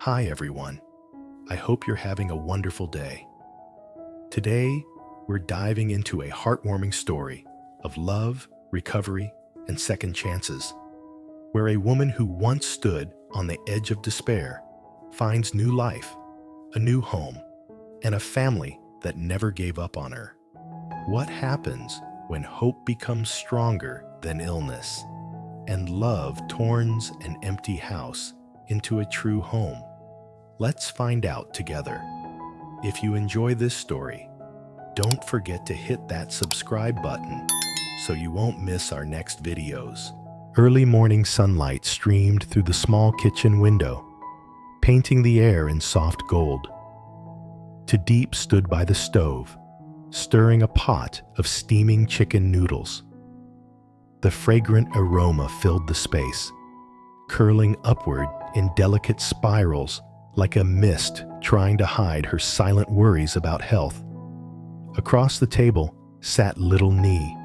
Hi everyone, I hope you're having a wonderful day. Today, we're diving into a heartwarming story of love, recovery, and second chances, where a woman who once stood on the edge of despair finds new life, a new home, and a family that never gave up on her. What happens when hope becomes stronger than illness, and love turns an empty house into a true home? Let's find out together. If you enjoy this story, don't forget to hit that subscribe button so you won't miss our next videos. Early morning sunlight streamed through the small kitchen window, painting the air in soft gold. Diep stood by the stove, stirring a pot of steaming chicken noodles. The fragrant aroma filled the space, curling upward in delicate spirals like a mist trying to hide her silent worries about health. Across the table sat little Nee,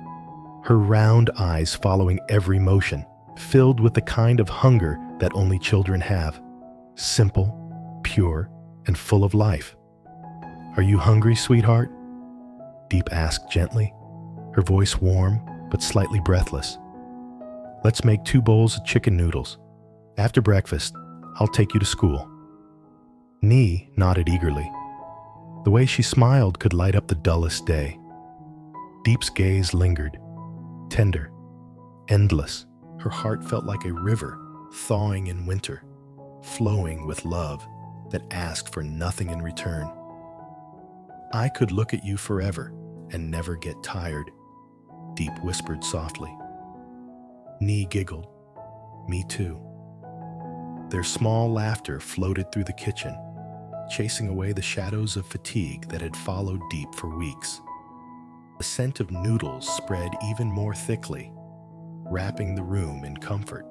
her round eyes following every motion, filled with the kind of hunger that only children have. Simple, pure, and full of life. "Are you hungry, sweetheart?" Diep asked gently, her voice warm but slightly breathless. "Let's make 2 bowls of chicken noodles. After breakfast, I'll take you to school." Nee nodded eagerly. The way she smiled could light up the dullest day. Diep's gaze lingered, tender, endless. Her heart felt like a river thawing in winter, flowing with love that asked for nothing in return. "I could look at you forever and never get tired," Diep whispered softly. Nee giggled. "Me too." Their small laughter floated through the kitchen, chasing away the shadows of fatigue that had followed Diep for weeks. The scent of noodles spread even more thickly, wrapping the room in comfort.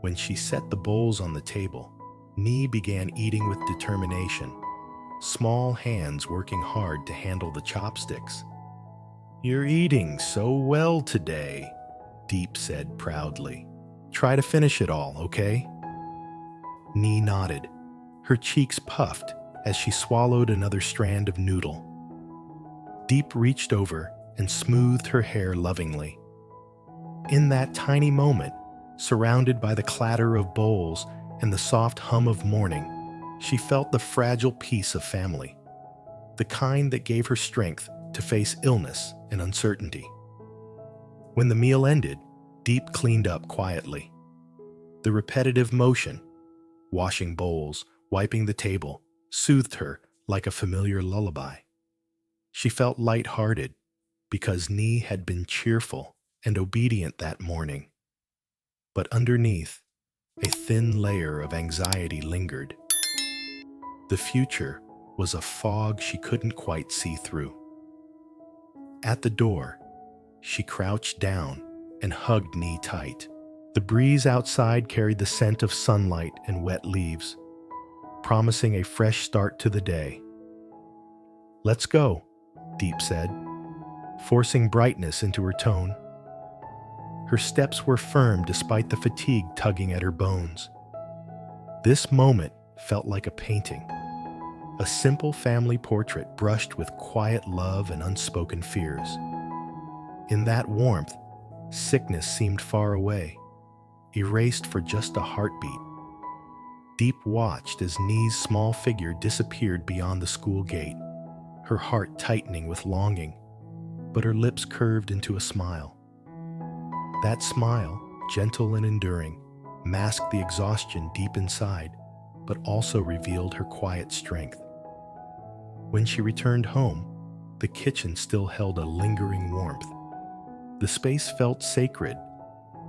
When she set the bowls on the table, Nee began eating with determination, small hands working hard to handle the chopsticks. "You're eating so well today," Diep said proudly. "Try to finish it all, okay?" Nee nodded, her cheeks puffed as she swallowed another strand of noodle. Diep reached over and smoothed her hair lovingly. In that tiny moment, surrounded by the clatter of bowls and the soft hum of morning, she felt the fragile peace of family, the kind that gave her strength to face illness and uncertainty. When the meal ended, Diep cleaned up quietly. The repetitive motion, washing bowls, wiping the table, soothed her like a familiar lullaby. She felt light-hearted because Nee had been cheerful and obedient that morning. But underneath, a thin layer of anxiety lingered. The future was a fog she couldn't quite see through. At the door, she crouched down and hugged Nee tight. The breeze outside carried the scent of sunlight and wet leaves, promising a fresh start to the day. "Let's go," Diep said, forcing brightness into her tone. Her steps were firm despite the fatigue tugging at her bones. This moment felt like a painting, a simple family portrait brushed with quiet love and unspoken fears. In that warmth, sickness seemed far away, erased for just a heartbeat. Diep watched as Nee's small figure disappeared beyond the school gate, her heart tightening with longing, but her lips curved into a smile. That smile, gentle and enduring, masked the exhaustion deep inside, but also revealed her quiet strength. When she returned home, the kitchen still held a lingering warmth. The space felt sacred,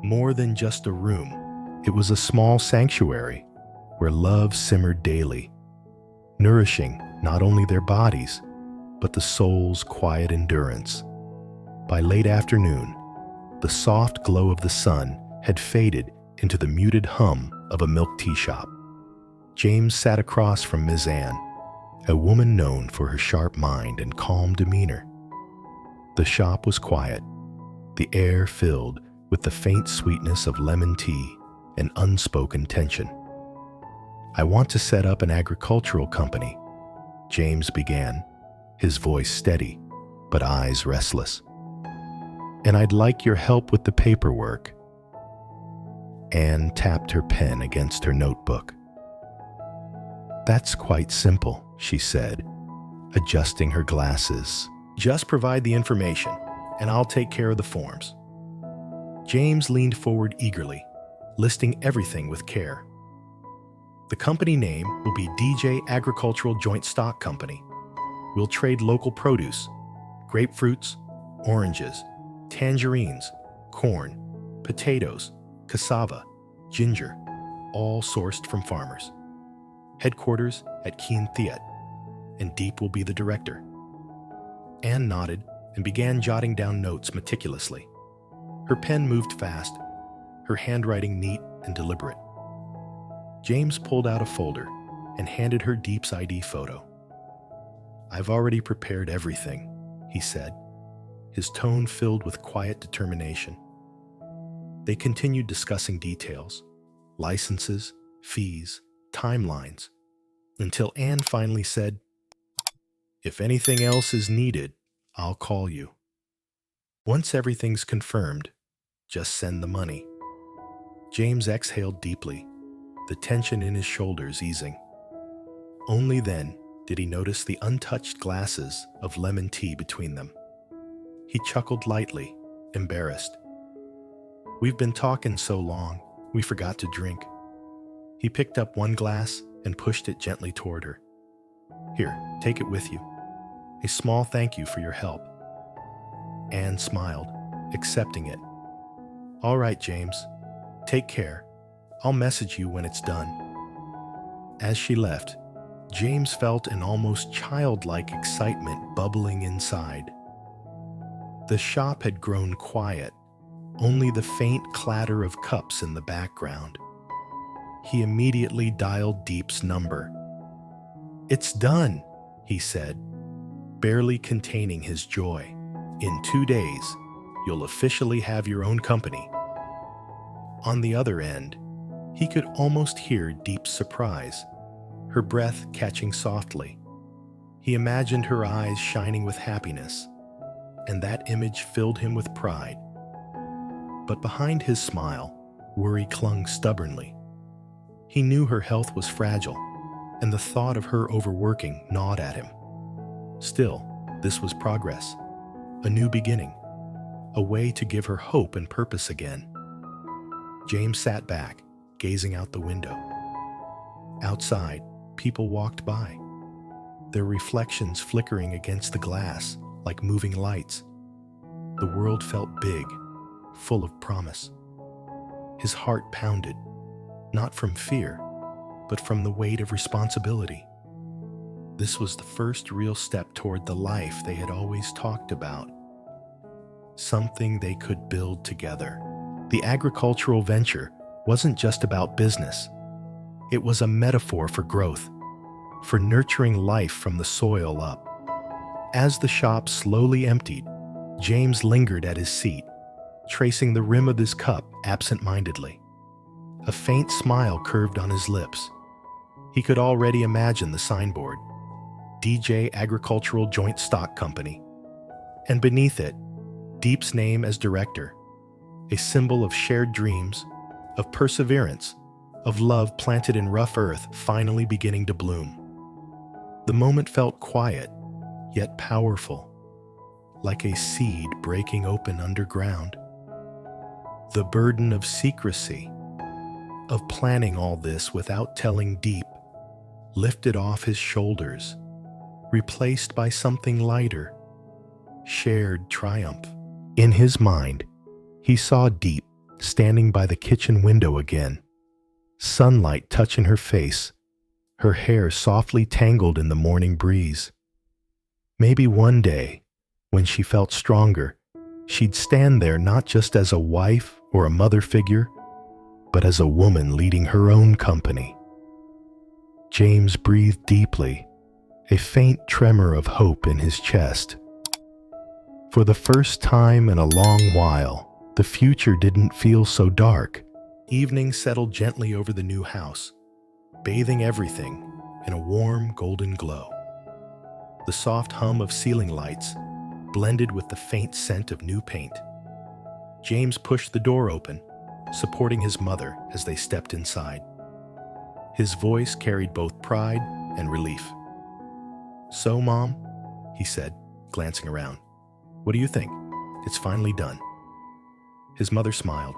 more than just a room. It was a small sanctuary where love simmered daily, nourishing not only their bodies, but the soul's quiet endurance. By late afternoon, the soft glow of the sun had faded into the muted hum of a milk tea shop. James sat across from Ms. Anne, a woman known for her sharp mind and calm demeanor. The shop was quiet, the air filled with the faint sweetness of lemon tea and unspoken tension. I want to set up an agricultural company, James began, his voice steady, but eyes restless. And I'd like your help with the paperwork. Anne tapped her pen against her notebook. That's quite simple, she said, adjusting her glasses. Just provide the information, and I'll take care of the forms. James leaned forward eagerly, listing everything with care. The company name will be DJ Agricultural Joint Stock Company. We'll trade local produce, grapefruits, oranges, tangerines, corn, potatoes, cassava, ginger, all sourced from farmers. Headquarters at Diep, and Diep will be the director. Anne nodded and began jotting down notes meticulously. Her pen moved fast, her handwriting neat and deliberate. James pulled out a folder and handed her Diep's ID photo. I've already prepared everything, he said, his tone filled with quiet determination. They continued discussing details, licenses, fees, timelines, until Anne finally said, "If anything else is needed, I'll call you. Once everything's confirmed, just send the money." James exhaled deeply, the tension in his shoulders easing. Only then did he notice the untouched glasses of lemon tea between them. He chuckled lightly, embarrassed. "We've been talking so long, we forgot to drink." He picked up one glass and pushed it gently toward her. "Here, take it with you. A small thank you for your help." Anne smiled, accepting it. "All right, James. Take care. I'll message you when it's done." As she left, James felt an almost childlike excitement bubbling inside. The shop had grown quiet, only the faint clatter of cups in the background. He immediately dialed Diep's number. "It's done," he said, barely containing his joy. "In 2 days, you'll officially have your own company." On the other end, he could almost hear Diep's surprise, her breath catching softly. He imagined her eyes shining with happiness, and that image filled him with pride. But behind his smile, worry clung stubbornly. He knew her health was fragile, and the thought of her overworking gnawed at him. Still, this was progress, a new beginning, a way to give her hope and purpose again. James sat back, gazing out the window. Outside, people walked by, their reflections flickering against the glass like moving lights. The world felt big, full of promise. His heart pounded, not from fear, but from the weight of responsibility. This was the first real step toward the life they had always talked about, something they could build together. The agricultural venture wasn't just about business. It was a metaphor for growth, for nurturing life from the soil up. As the shop slowly emptied, James lingered at his seat, tracing the rim of his cup absent-mindedly. A faint smile curved on his lips. He could already imagine the signboard, DJ Agricultural Joint Stock Company, and beneath it, Diep's name as director, a symbol of shared dreams, of perseverance, of love planted in rough earth finally beginning to bloom. The moment felt quiet, yet powerful, like a seed breaking open underground. The burden of secrecy, of planning all this without telling Diep, lifted off his shoulders, replaced by something lighter, shared triumph. In his mind, he saw Diep standing by the kitchen window again, sunlight touching her face, her hair softly tangled in the morning breeze. Maybe one day, when she felt stronger, she'd stand there not just as a wife or a mother figure, but as a woman leading her own company. James breathed deeply, a faint tremor of hope in his chest. For the first time in a long while, the future didn't feel so dark. Evening settled gently over the new house. bathing everything in a warm golden glow. The soft hum of ceiling lights blended with the faint scent of new paint. James pushed the door open, supporting his mother as they stepped inside. His voice carried both pride and relief. "So, Mom," he said, glancing around, "what do you think? It's finally done." His mother smiled,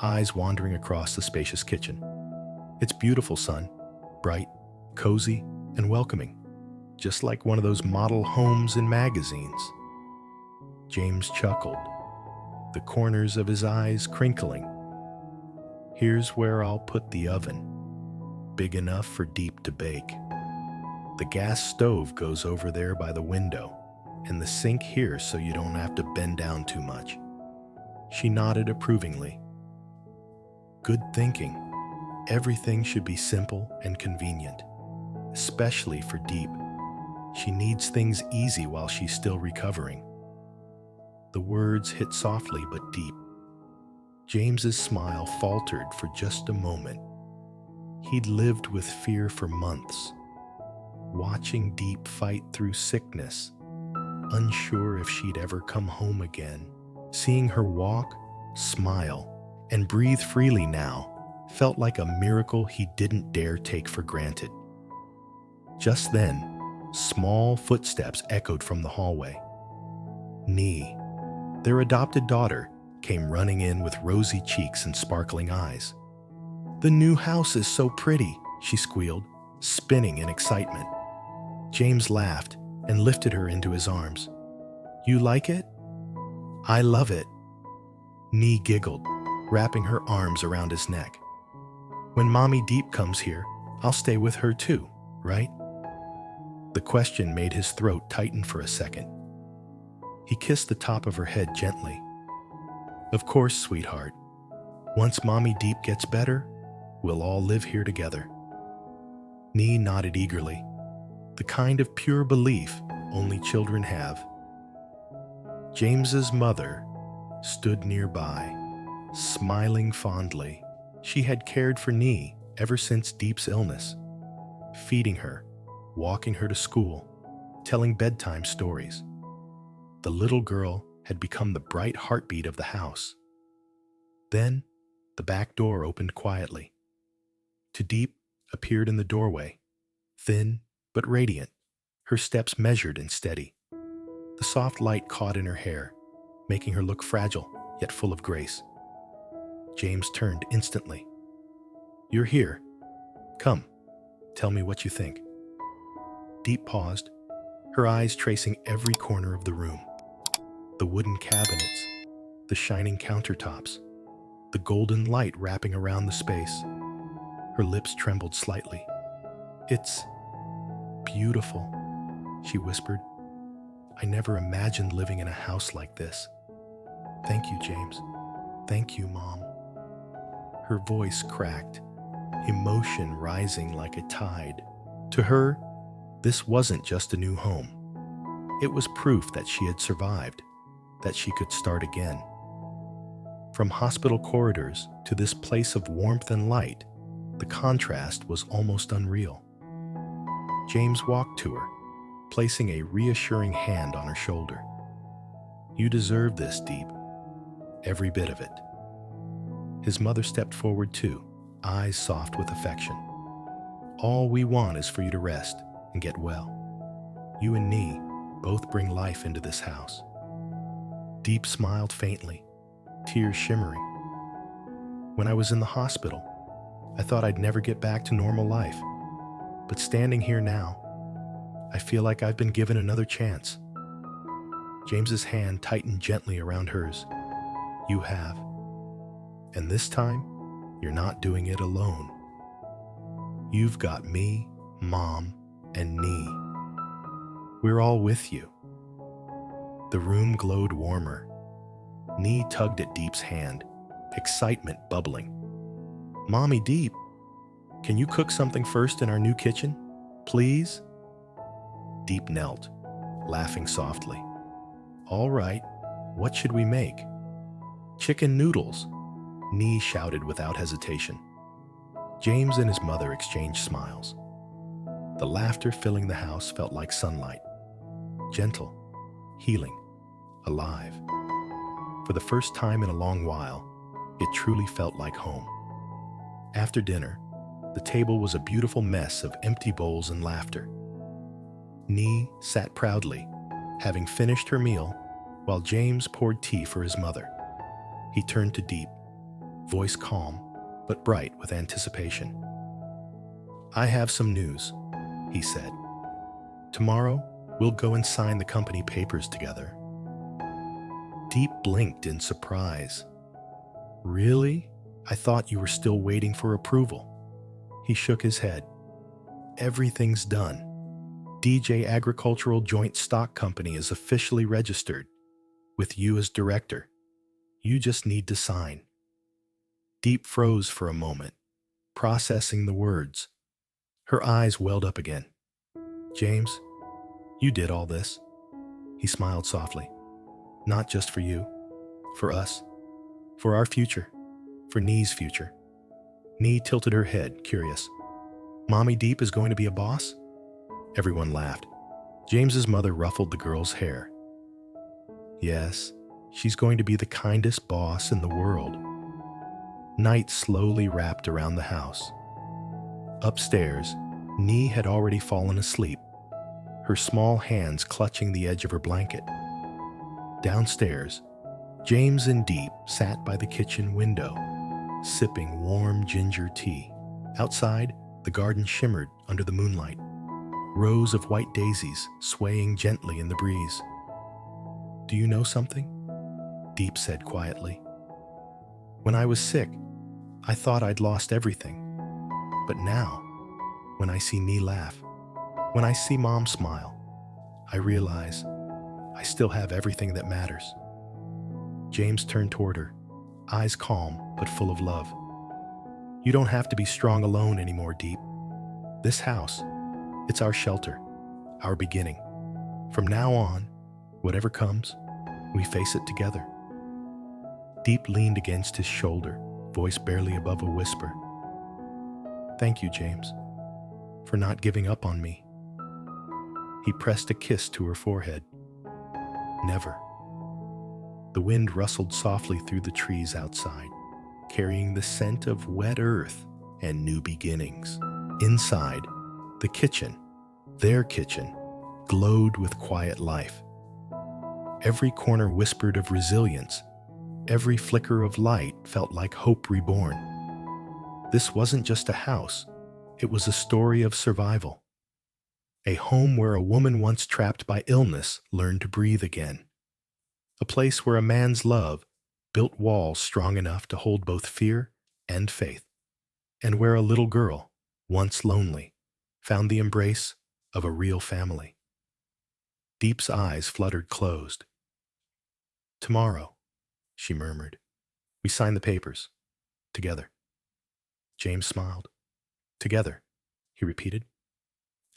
eyes wandering across the spacious kitchen. "It's beautiful, son. Bright, cozy, and welcoming. Just like one of those model homes in magazines." James chuckled, the corners of his eyes crinkling. "Here's where I'll put the oven. Big enough for Diep to bake. The gas stove goes over there by the window, and the sink here so you don't have to bend down too much." She nodded approvingly. "Good thinking. Everything should be simple and convenient, especially for Diep. She needs things easy while she's still recovering." The words hit softly but deep. James's smile faltered for just a moment. He'd lived with fear for months, watching Diep fight through sickness, unsure if she'd ever come home again. Seeing her walk, smile, and breathe freely now felt like a miracle he didn't dare take for granted. Just then, small footsteps echoed from the hallway. Nee, their adopted daughter, came running in with rosy cheeks and sparkling eyes. "The new house is so pretty," she squealed, spinning in excitement. James laughed and lifted her into his arms. "You like it?" "I love it." Nee giggled, wrapping her arms around his neck. "When Mommy Diep comes here, I'll stay with her too, right?" The question made his throat tighten for a second. He kissed the top of her head gently. "Of course, sweetheart. Once Mommy Diep gets better, we'll all live here together." Nee nodded eagerly, the kind of pure belief only children have. James's mother stood nearby, smiling fondly. She had cared for Nee ever since Diep's illness, feeding her, walking her to school, telling bedtime stories. The little girl had become the bright heartbeat of the house. Then, the back door opened quietly. Diep appeared in the doorway, thin but radiant, her steps measured and steady. The soft light caught in her hair, making her look fragile yet full of grace. James turned instantly. "You're here. Come, tell me what you think." Diep paused, her eyes tracing every corner of the room. The wooden cabinets, the shining countertops, the golden light wrapping around the space. Her lips trembled slightly. "It's beautiful," she whispered. "I never imagined living in a house like this. Thank you, James. Thank you, Mom." Her voice cracked, emotion rising like a tide. To her, this wasn't just a new home. It was proof that she had survived, that she could start again. From hospital corridors to this place of warmth and light, the contrast was almost unreal. James walked to her, placing a reassuring hand on her shoulder. "You deserve this, Diep. Every bit of it." His mother stepped forward too, eyes soft with affection. "All we want is for you to rest and get well. You and Nee both bring life into this house." Diep smiled faintly, tears shimmering. "When I was in the hospital, I thought I'd never get back to normal life. But standing here now, I feel like I've been given another chance." James's hand tightened gently around hers. "You have. And this time, you're not doing it alone. You've got me, Mom, and Nee. We're all with you." The room glowed warmer. Nee tugged at Diep's hand, excitement bubbling. "Mommy Diep, can you cook something first in our new kitchen? Please?" Diep knelt, laughing softly. "All right, what should we make?" "Chicken noodles," Nee shouted without hesitation. James and his mother exchanged smiles. The laughter filling the house felt like sunlight, gentle, healing, alive. For the first time in a long while, it truly felt like home. After dinner, the table was a beautiful mess of empty bowls and laughter. Nee sat proudly, having finished her meal, while James poured tea for his mother. He turned to Diep, voice calm but bright with anticipation. "I have some news," he said. "Tomorrow, we'll go and sign the company papers together." Diep blinked in surprise. "Really? I thought you were still waiting for approval." He shook his head. "Everything's done. DJ Agricultural Joint Stock Company is officially registered, with you as director. You just need to sign." Diep froze for a moment, processing the words. Her eyes welled up again. "James, you did all this." He smiled softly. "Not just for you, for us, for our future, for Nee's future." Nee tilted her head, curious. "Mommy Diep is going to be a boss?" Everyone laughed. James's mother ruffled the girl's hair. "Yes, she's going to be the kindest boss in the world." Night slowly wrapped around the house. Upstairs, Nee had already fallen asleep, her small hands clutching the edge of her blanket. Downstairs, James and Diep sat by the kitchen window, sipping warm ginger tea. Outside, the garden shimmered under the moonlight, rows of white daisies swaying gently in the breeze. "Do you know something?" Diep said quietly. "When I was sick, I thought I'd lost everything. But now, when I see Nee laugh, when I see Mom smile, I realize I still have everything that matters." James turned toward her, eyes calm but full of love. "You don't have to be strong alone anymore, Diep. This house, it's our shelter, our beginning. From now on, whatever comes, we face it together." Diep leaned against his shoulder, voice barely above a whisper. "Thank you, James, for not giving up on me." He pressed a kiss to her forehead. "Never." The wind rustled softly through the trees outside, carrying the scent of wet earth and new beginnings. Inside, the kitchen, their kitchen, glowed with quiet life. Every corner whispered of resilience. Every flicker of light felt like hope reborn. This wasn't just a house, it was a story of survival. A home where a woman once trapped by illness learned to breathe again. A place where a man's love built walls strong enough to hold both fear and faith. And where a little girl, once lonely, found the embrace of a real family. Diep's eyes fluttered closed. "Tomorrow," she murmured, "we sign the papers. Together." James smiled. "Together," he repeated.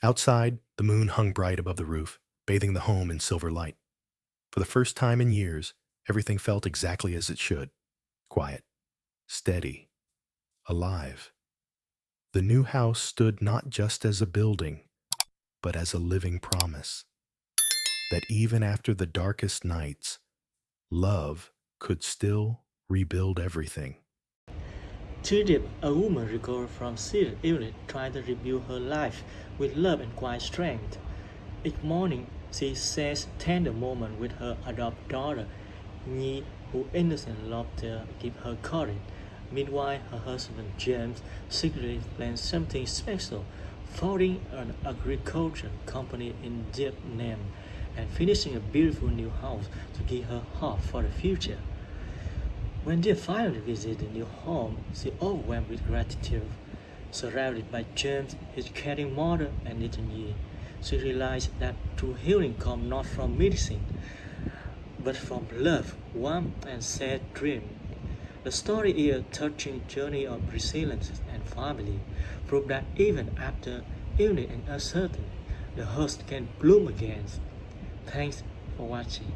Outside, the moon hung bright above the roof, bathing the home in silver light. For the first time in years, everything felt exactly as it should. Quiet, steady, alive. The new house stood not just as a building, but as a living promise. That even after the darkest nights, love could still rebuild everything. Diep, a woman recovered from serious illness, tried to rebuild her life with love and quiet strength. Each morning, she shares tender moments with her adopted daughter, Nhi, who innocent laughter give her courage. Meanwhile, her husband James secretly plans something special, founding an agriculture company in Diep's name, and finishing a beautiful new house to give her hope for the future. When Diep finally visited the new home, she overwhelmed with gratitude. Surrounded by James, his caring mother, and little Nhi, she realized that true healing comes not from medicine, but from love, warmth, and shared dream. The story is a touching journey of resilience and family, proof that even after illness and uncertainty, the heart can bloom again. Thanks for watching.